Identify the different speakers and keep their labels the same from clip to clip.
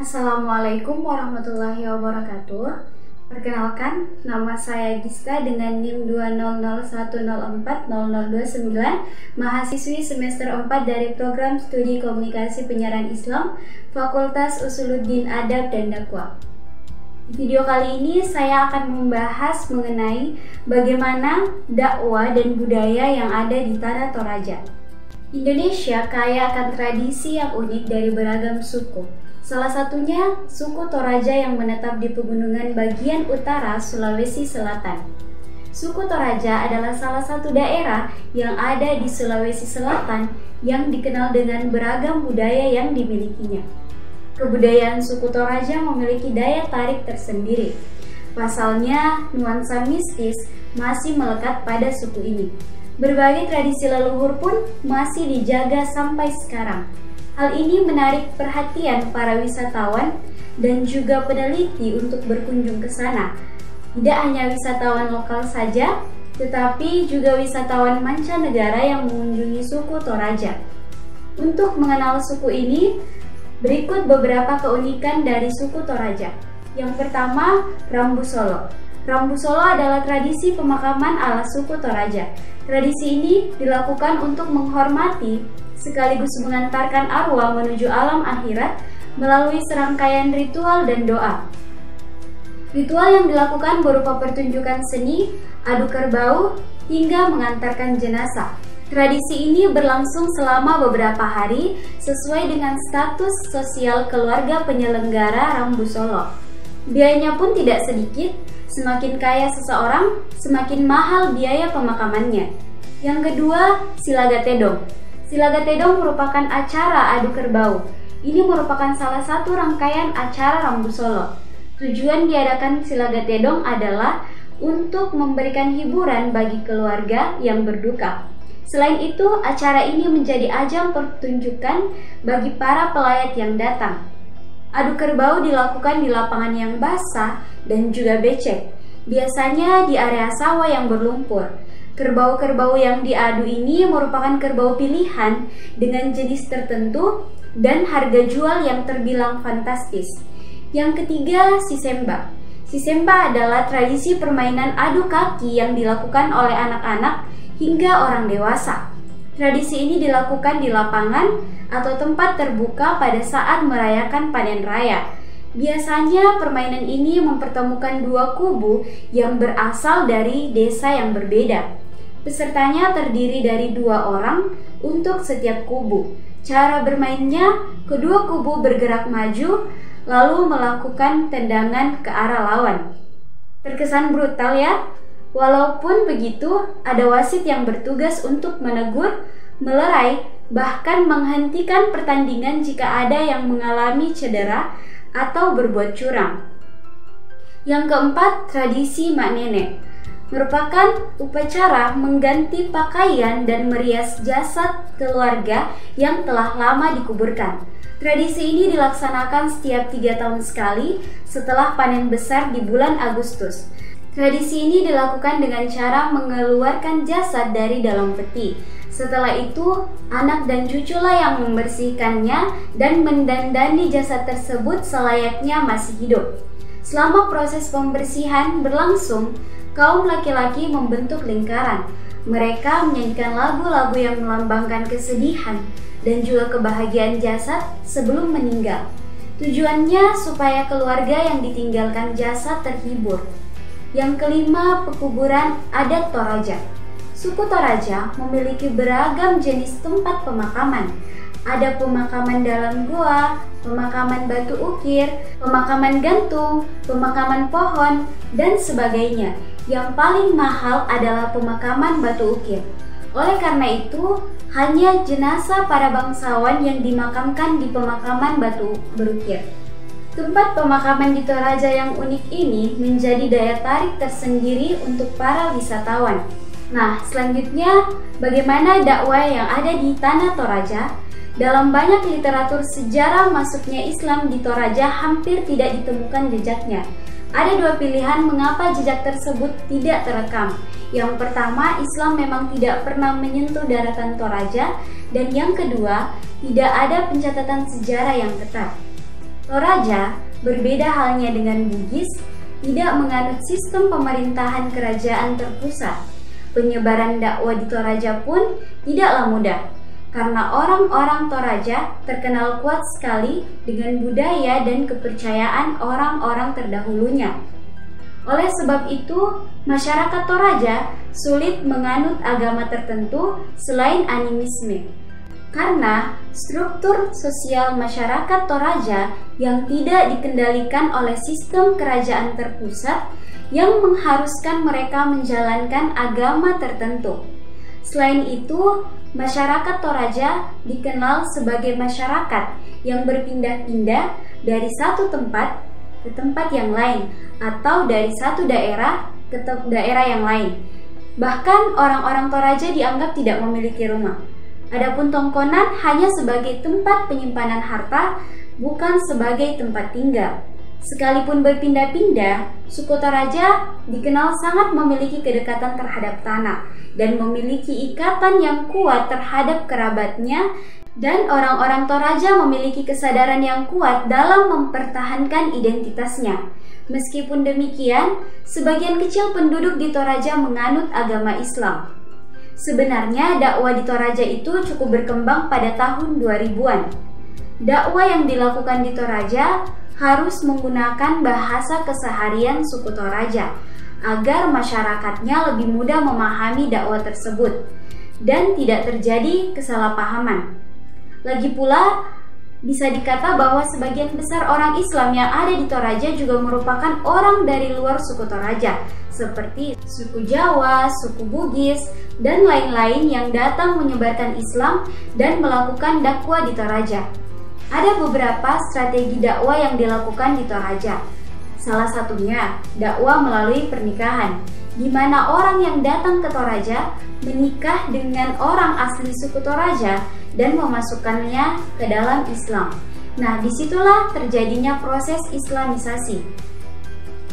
Speaker 1: Assalamualaikum warahmatullahi wabarakatuh. Perkenalkan, nama saya Gista dengan NIM 20010400209, mahasiswi semester 4 dari Program Studi Komunikasi Penyiaran Islam, Fakultas Usuluddin Adab dan Dakwah. Di video kali ini saya akan membahas mengenai bagaimana dakwah dan budaya yang ada di Tanah Toraja. Indonesia kaya akan tradisi yang unik dari beragam suku. Salah satunya suku Toraja yang menetap di pegunungan bagian utara Sulawesi Selatan. Suku Toraja adalah salah satu daerah yang ada di Sulawesi Selatan yang dikenal dengan beragam budaya yang dimilikinya. Kebudayaan suku Toraja memiliki daya tarik tersendiri. Pasalnya, nuansa mistis masih melekat pada suku ini. Berbagai tradisi leluhur pun masih dijaga sampai sekarang. Hal ini menarik perhatian para wisatawan dan juga peneliti untuk berkunjung ke sana. Tidak hanya wisatawan lokal saja, tetapi juga wisatawan mancanegara yang mengunjungi suku Toraja. Untuk mengenal suku ini, berikut beberapa keunikan dari suku Toraja. Yang pertama, Rambu Solo. Rambu Solo adalah tradisi pemakaman ala suku Toraja. Tradisi ini dilakukan untuk menghormati sekaligus mengantarkan arwah menuju alam akhirat melalui serangkaian ritual dan doa. Ritual yang dilakukan berupa pertunjukan seni, adu kerbau, hingga mengantarkan jenazah. Tradisi ini berlangsung selama beberapa hari sesuai dengan status sosial keluarga penyelenggara Rambu Solo. Biayanya pun tidak sedikit, semakin kaya seseorang, semakin mahal biaya pemakamannya. Yang kedua, Silagatedong. Silagatedong merupakan acara adu kerbau. Ini merupakan salah satu rangkaian acara Rambu Solo. Tujuan diadakan Silagatedong adalah untuk memberikan hiburan bagi keluarga yang berduka. Selain itu, acara ini menjadi ajang pertunjukan bagi para pelayat yang datang. Adu kerbau dilakukan di lapangan yang basah dan juga becek, biasanya di area sawah yang berlumpur. Kerbau-kerbau yang diadu ini merupakan kerbau pilihan dengan jenis tertentu dan harga jual yang terbilang fantastis. Yang ketiga, Sisemba. Sisemba adalah tradisi permainan adu kaki yang dilakukan oleh anak-anak hingga orang dewasa. Tradisi ini dilakukan di lapangan atau tempat terbuka pada saat merayakan panen raya. Biasanya permainan ini mempertemukan dua kubu yang berasal dari desa yang berbeda. Pesertanya terdiri dari 2 orang untuk setiap kubu. Cara bermainnya, kedua kubu bergerak maju lalu melakukan tendangan ke arah lawan. Terkesan brutal ya? Walaupun begitu, ada wasit yang bertugas untuk menegur, melerai, bahkan menghentikan pertandingan jika ada yang mengalami cedera atau berbuat curang. Yang keempat, tradisi Mak Nenek. Merupakan upacara mengganti pakaian dan merias jasad keluarga yang telah lama dikuburkan. Tradisi ini dilaksanakan setiap 3 tahun sekali setelah panen besar di bulan Agustus. Tradisi ini dilakukan dengan cara mengeluarkan jasad dari dalam peti. Setelah itu, anak dan cuculah yang membersihkannya dan mendandani jasad tersebut selayaknya masih hidup. Selama proses pembersihan berlangsung, kaum laki-laki membentuk lingkaran. Mereka menyanyikan lagu-lagu yang melambangkan kesedihan dan juga kebahagiaan jasad sebelum meninggal. Tujuannya supaya keluarga yang ditinggalkan jasad terhibur. Yang kelima, pekuburan adat Toraja. Suku Toraja memiliki beragam jenis tempat pemakaman. Ada pemakaman dalam gua, pemakaman batu ukir, pemakaman gantung, pemakaman pohon, dan sebagainya. Yang paling mahal adalah pemakaman batu ukir. Oleh karena itu, hanya jenazah para bangsawan yang dimakamkan di pemakaman batu berukir. Tempat pemakaman di Toraja yang unik ini menjadi daya tarik tersendiri untuk para wisatawan. Nah, selanjutnya, bagaimana dakwah yang ada di Tanah Toraja? Dalam banyak literatur sejarah masuknya Islam di Toraja hampir tidak ditemukan jejaknya. Ada 2 pilihan mengapa jejak tersebut tidak terekam. Yang pertama, Islam memang tidak pernah menyentuh daratan Toraja, dan yang kedua, tidak ada pencatatan sejarah yang ketat. Toraja, berbeda halnya dengan Bugis, tidak menganut sistem pemerintahan kerajaan terpusat. Penyebaran dakwah di Toraja pun tidaklah mudah, karena orang-orang Toraja terkenal kuat sekali dengan budaya dan kepercayaan orang-orang terdahulunya. Oleh sebab itu, masyarakat Toraja sulit menganut agama tertentu selain animisme. Karena struktur sosial masyarakat Toraja yang tidak dikendalikan oleh sistem kerajaan terpusat yang mengharuskan mereka menjalankan agama tertentu. Selain itu, masyarakat Toraja dikenal sebagai masyarakat yang berpindah-pindah dari satu tempat ke tempat yang lain atau dari satu daerah ke daerah yang lain. Bahkan orang-orang Toraja dianggap tidak memiliki rumah. Adapun tongkonan hanya sebagai tempat penyimpanan harta, bukan sebagai tempat tinggal. Sekalipun berpindah-pindah, suku Toraja dikenal sangat memiliki kedekatan terhadap tanah dan memiliki ikatan yang kuat terhadap kerabatnya, dan orang-orang Toraja memiliki kesadaran yang kuat dalam mempertahankan identitasnya. Meskipun demikian, sebagian kecil penduduk di Toraja menganut agama Islam. Sebenarnya dakwah di Toraja itu cukup berkembang pada tahun 2000-an. Dakwah yang dilakukan di Toraja harus menggunakan bahasa keseharian suku Toraja agar masyarakatnya lebih mudah memahami dakwah tersebut dan tidak terjadi kesalahpahaman. Lagi pula, bisa dikata bahwa sebagian besar orang Islam yang ada di Toraja juga merupakan orang dari luar suku Toraja, seperti suku Jawa, suku Bugis, dan lain-lain yang datang menyebarkan Islam dan melakukan dakwah di Toraja. Ada beberapa strategi dakwah yang dilakukan di Toraja. Salah satunya dakwah melalui pernikahan, di mana orang yang datang ke Toraja menikah dengan orang asli suku Toraja dan memasukkannya ke dalam Islam. Nah, disitulah terjadinya proses Islamisasi.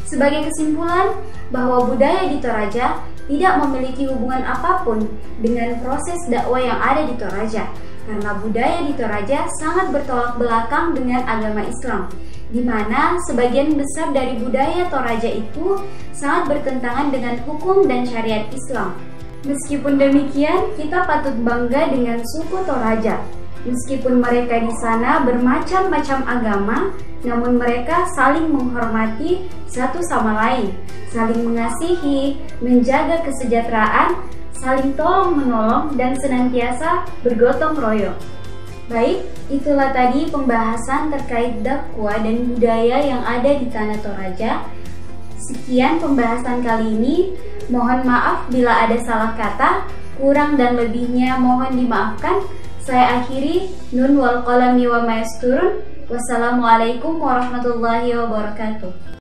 Speaker 1: Sebagai kesimpulan, bahwa budaya di Toraja tidak memiliki hubungan apapun dengan proses dakwah yang ada di Toraja, karena budaya di Toraja sangat bertolak belakang dengan agama Islam, di mana sebagian besar dari budaya Toraja itu sangat bertentangan dengan hukum dan syariat Islam. Meskipun demikian, kita patut bangga dengan suku Toraja. Meskipun mereka di sana bermacam-macam agama, namun mereka saling menghormati satu sama lain, saling mengasihi, menjaga kesejahteraan, saling tolong-menolong, dan senantiasa bergotong royong. Baik, itulah tadi pembahasan terkait dakwah dan budaya yang ada di tanah Toraja. Sekian pembahasan kali ini. Mohon maaf bila ada salah kata, kurang dan lebihnya mohon dimaafkan. Saya akhiri, nun wal qalami wa ma yasturun. Wassalamualaikum warahmatullahi wabarakatuh.